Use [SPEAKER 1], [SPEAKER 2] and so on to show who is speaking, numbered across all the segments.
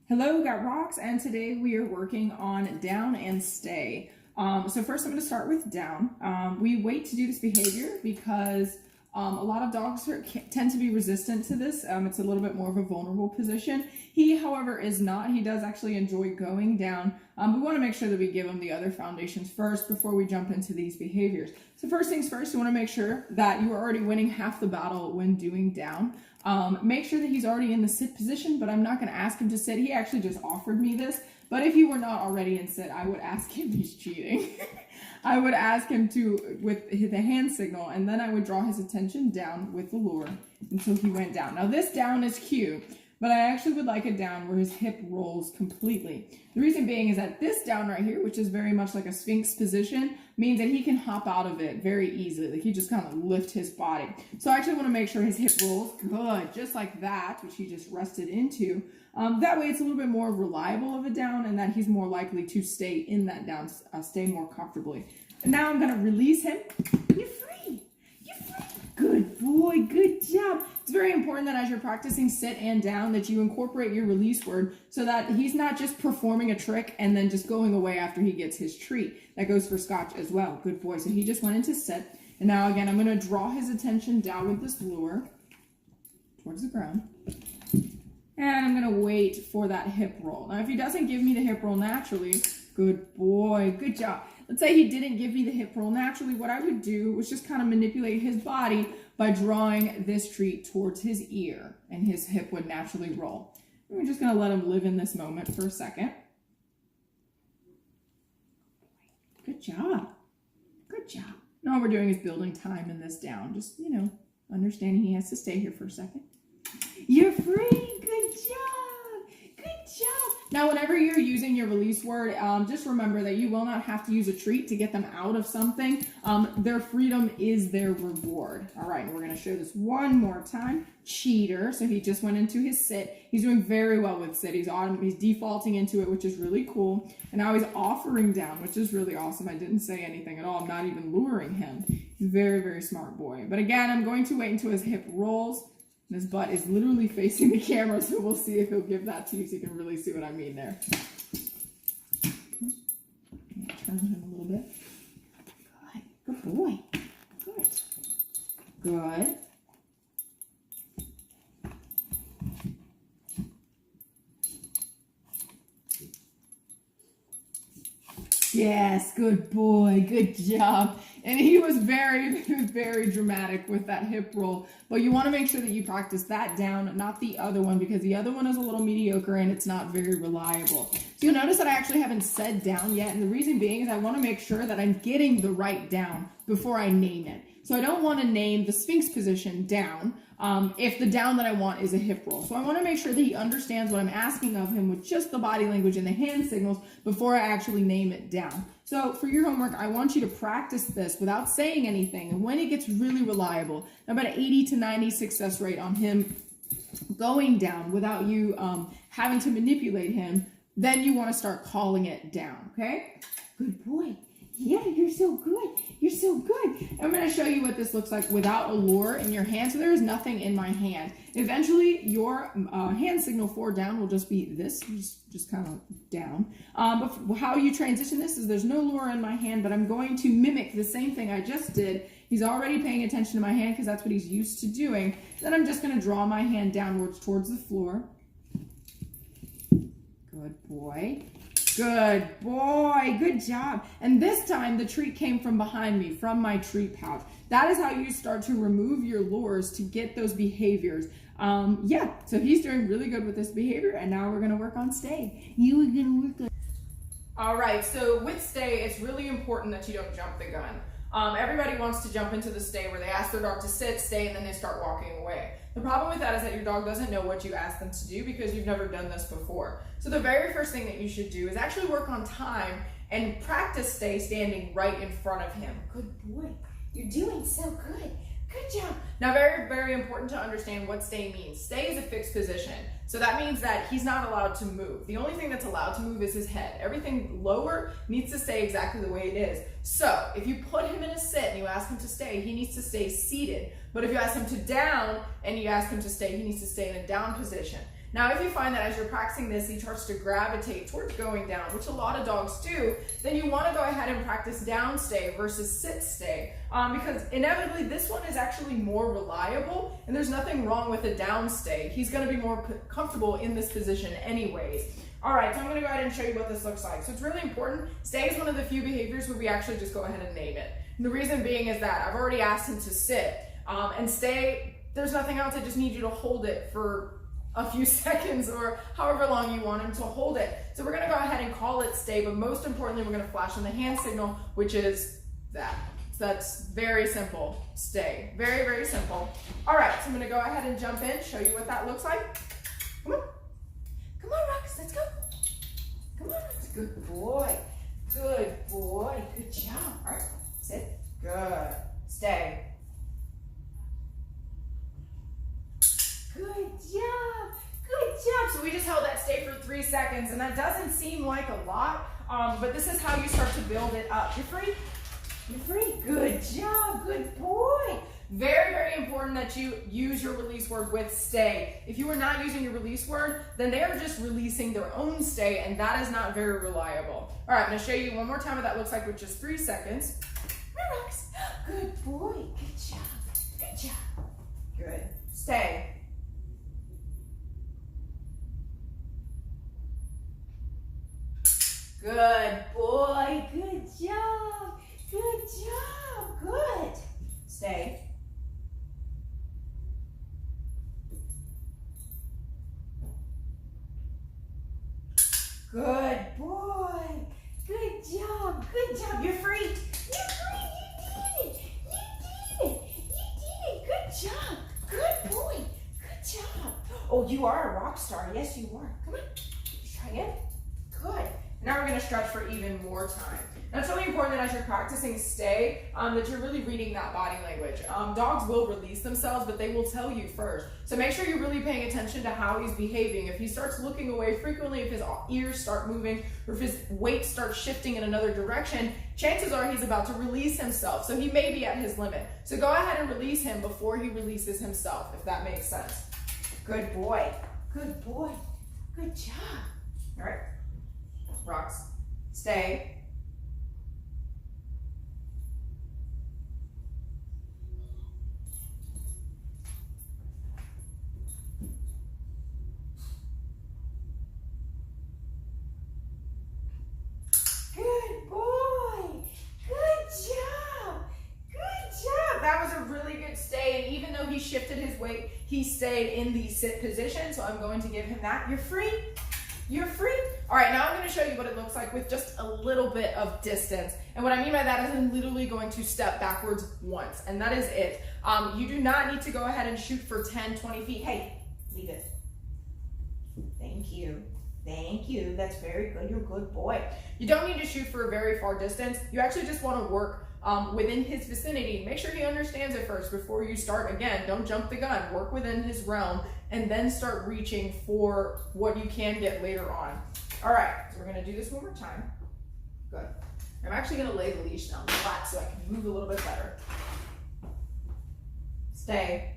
[SPEAKER 1] Hello, got rocks, and today we are working on down and stay. So first I'm going to start with down. We wait to do this behavior because a lot of dogs tend to be resistant to this. It's a little bit more of a vulnerable position. He, however, is not. He does actually enjoy going down. We want to make sure that we give him the other foundations first before we jump into these behaviors. So first things first, you want to make sure that you are already winning half the battle when doing down. Make sure that he's already in the sit position, but I'm not going to ask him to sit. He actually just offered me this, but if he were not already in sit, I would ask him. He's cheating. I would ask him to with the hand signal, and then I would draw his attention down with the lure until he went down. Now this down is cute, but I actually would like it down where his hip rolls completely. The reason being is that this down right here, which is very much like a Sphinx position, means that he can hop out of it very easily. Like he just kind of lift his body. So I actually want to make sure his hip rolls good, just like that, which he just rested into. That way it's a little bit more reliable of a down, and that he's more likely to stay in that down, stay more comfortably. And now I'm going to release him. You're free. You're free. Good boy. Good job. It's very important that as you're practicing sit and down that you incorporate your release word so that he's not just performing a trick and then just going away after he gets his treat. That goes for Scotch as well. Good boy. So he just went into sit. And now again, I'm going to draw his attention down with this lure towards the ground. And I'm going to wait for that hip roll. Now, if he doesn't give me the hip roll naturally, good boy, good job. Let's say he didn't give me the hip roll naturally. What I would do was just kind of manipulate his body by drawing this treat towards his ear, and his hip would naturally roll. We're just going to let him live in this moment for a second. Good job. Good job. Now all we're doing is building time in this down. Just, understanding he has to stay here for a second. You're free. Good job. Good job. Now, whenever you're using your release word, just remember that you will not have to use a treat to get them out of something. Their freedom is their reward. All right, and we're going to show this one more time. Cheater. So he just went into his sit. He's doing very well with sit. He's defaulting into it, which is really cool. And now he's offering down, which is really awesome. I didn't say anything at all. I'm not even luring him. He's a very, very smart boy. But again, I'm going to wait until his hip rolls. And his butt is literally facing the camera, so we'll see if he'll give that to you so you can really see what I mean there. Turn him a little bit. Good. Good boy. Good. Good. Yes, good boy. Good job. And he was very dramatic with that hip roll. But you want to make sure that you practice that down, not the other one, because the other one is a little mediocre and it's not very reliable. So you'll notice that I actually haven't said down yet. And the reason being is I want to make sure that I'm getting the right down before I name it. So I don't want to name the Sphinx position down if the down that I want is a hip roll. So I want to make sure that he understands what I'm asking of him with just the body language and the hand signals before I actually name it down. So for your homework, I want you to practice this without saying anything. And when it gets really reliable, about an 80 to 90 success rate on him going down without you having to manipulate him, then you want to start calling it down, okay? Good boy. Yeah, you're so good. You're so good. I'm going to show you what this looks like without a lure in your hand. So there is nothing in my hand. Eventually, your hand signal for down will just be this, just kind of down. But how you transition this is there's no lure in my hand, but I'm going to mimic the same thing I just did. He's already paying attention to my hand because that's what he's used to doing. Then I'm just going to draw my hand downwards towards the floor. Good boy. Good boy. Good job. And this time the treat came from behind me, from my treat pouch. That is how you start to remove your lures to get those behaviors. Yeah, so he's doing really good with this behavior, and now we're going to work on stay. You are going to work on... All right, so with stay, it's really important that you don't jump the gun. Everybody wants to jump into the stay where they ask their dog to sit, stay, and then they start walking away. The problem with that is that your dog doesn't know what you asked them to do because you've never done this before. So the very first thing that you should do is actually work on time and practice stay standing right in front of him. Good boy. You're doing so good. Good job. Now, very important to understand what stay means. Stay is a fixed position. So that means that he's not allowed to move. The only thing that's allowed to move is his head. Everything lower needs to stay exactly the way it is. So if you put him in a sit and you ask him to stay, he needs to stay seated. But if you ask him to down and you ask him to stay, he needs to stay in a down position. Now, if you find that as you're practicing this, he starts to gravitate towards going down, which a lot of dogs do, then you want to go ahead and practice down stay versus sit stay, because inevitably this one is actually more reliable, and there's nothing wrong with a down stay. He's going to be more comfortable in this position anyways. All right, so I'm going to go ahead and show you what this looks like. So it's really important. Stay is one of the few behaviors where we actually just go ahead and name it. And the reason being is that I've already asked him to sit, and stay, there's nothing else. I just need you to hold it for a few seconds or however long you want him to hold it. So we're going to go ahead and call it stay, but most importantly, we're going to flash on the hand signal, which is that. So that's very simple. Stay. Very, very simple. All right, so I'm going to go ahead and jump in, show you what that looks like. Come on. Come on, Rox, let's go. Come on, Rox. Good boy. Good boy. Good job. All right, sit. Good. Stay. Good job. Good job. So we just held that stay for 3 seconds, and that doesn't seem like a lot, but this is how you start to build it up. You're free. You're free. Good job. Good boy. Very, very important that you use your release word with stay. If you are not using your release word, then they are just releasing their own stay, and that is not very reliable. All right, I'm going to show you one more time what that looks like with just 3 seconds. Relax. Good boy. Good job. Good job. Good. Stay. Good boy. Good job. Good job. Good. Stay. Good boy. Good job. Good job. You're free. You're free. You did it. You did it. You did it. Good job. Good boy. Good job. Oh, you are a rock star. Yes, you are. Come on. Try again. Good. Now we're going to stretch for even more time. Now it's really important that as you're practicing stay, that you're really reading that body language. Dogs will release themselves, but they will tell you first. So make sure you're really paying attention to how he's behaving. If he starts looking away frequently, if his ears start moving, or if his weight starts shifting in another direction, chances are he's about to release himself. So he may be at his limit. So go ahead and release him before he releases himself, if that makes sense. Good boy. Good boy. Good job. All right. Rox. Stay. Good boy. Good job. Good job. That was a really good stay, and even though he shifted his weight, he stayed in the sit position, so I'm going to give him that. You're free. You're free. All right, now I'm going to show you what it looks like with just a little bit of distance. And what I mean by that is I'm literally going to step backwards once, and that is it. You do not need to go ahead and shoot for 10, 20 feet. Hey, leave it. Thank you. Thank you. That's very good. You're a good boy. You don't need to shoot for a very far distance. You actually just want to work within his vicinity. Make sure he understands it first before you start. Again, don't jump the gun. Work within his realm and then start reaching for what you can get later on. All right, so we're going to do this one more time. Good. I'm actually going to lay the leash down flat so I can move a little bit better. Stay.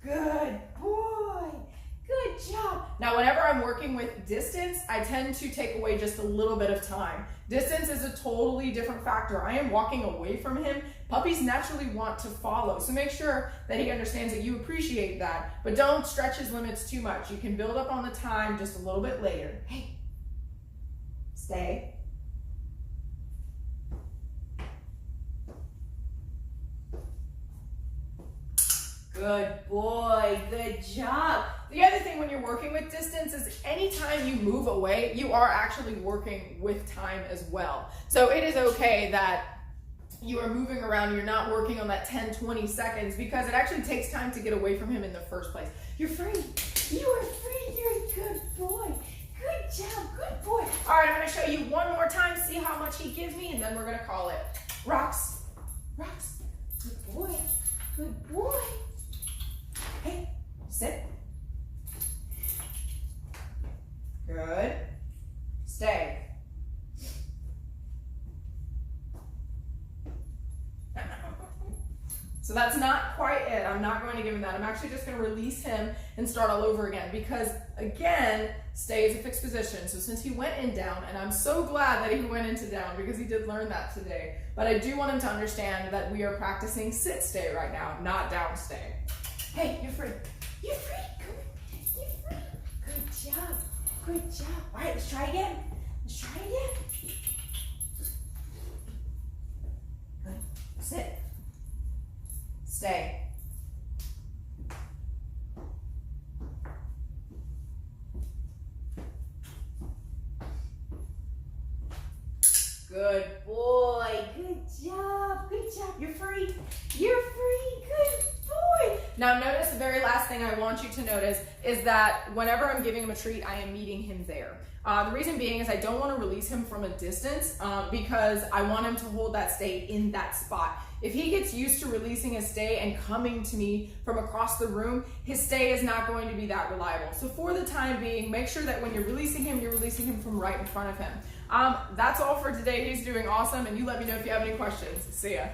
[SPEAKER 1] Good boy. Good job. Now, whenever I'm working with distance, I tend to take away just a little bit of time. Distance is a totally different factor. I am walking away from him. Puppies naturally want to follow, so make sure that he understands that you appreciate that, but don't stretch his limits too much. You can build up on the time just a little bit later. Hey, stay. Good boy, good job. The other thing when you're working with distance is anytime you move away, you are actually working with time as well. So it is okay that you are moving around, you're not working on that 10, 20 seconds because it actually takes time to get away from him in the first place. You're free. You are free. You're a good boy. Good job. Good boy. All right, I'm going to show you one more time, see how much he gives me, and then we're going to call it. Rox. Rox. Good boy. Good boy. Hey, sit. Good. Stay. So that's not quite it. I'm not going to give him that. I'm actually just going to release him and start all over again because, again, stay is a fixed position. So since he went in down, and I'm so glad that he went into down because he did learn that today, but I do want him to understand that we are practicing sit stay right now, not down stay. Hey, you're free. You're free. Come on. You're free. Good job. Good job. All right, let's try again. Let's try again. Good. Sit. Stay. Good boy. Good job. Good job. You're free. You're free. Good boy. Now notice the very last thing I want you to notice is that whenever I'm giving him a treat, I am meeting him there. The reason being is I don't want to release him from a distance because I want him to hold that stay in that spot. If he gets used to releasing his stay and coming to me from across the room, his stay is not going to be that reliable. So for the time being, make sure that when you're releasing him from right in front of him. That's all for today. He's doing awesome, and you let me know if you have any questions. See ya.